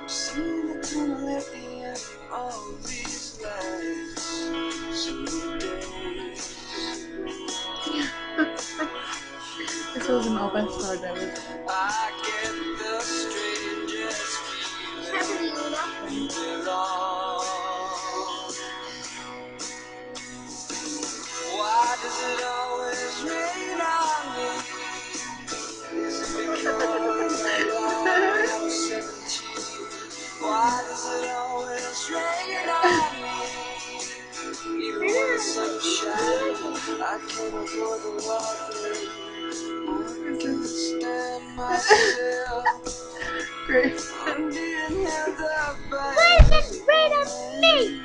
See the tunnel at the end of all these lights. Some days This was an open store, David. I get the strangest feeling wrong. Why does it always rain on me? Is it because I was 17? Why does it always rain on me? Even when the sun shines, I can't avoid the water. I can't stand myself. Great. I'm being held up by Why is it rain on me?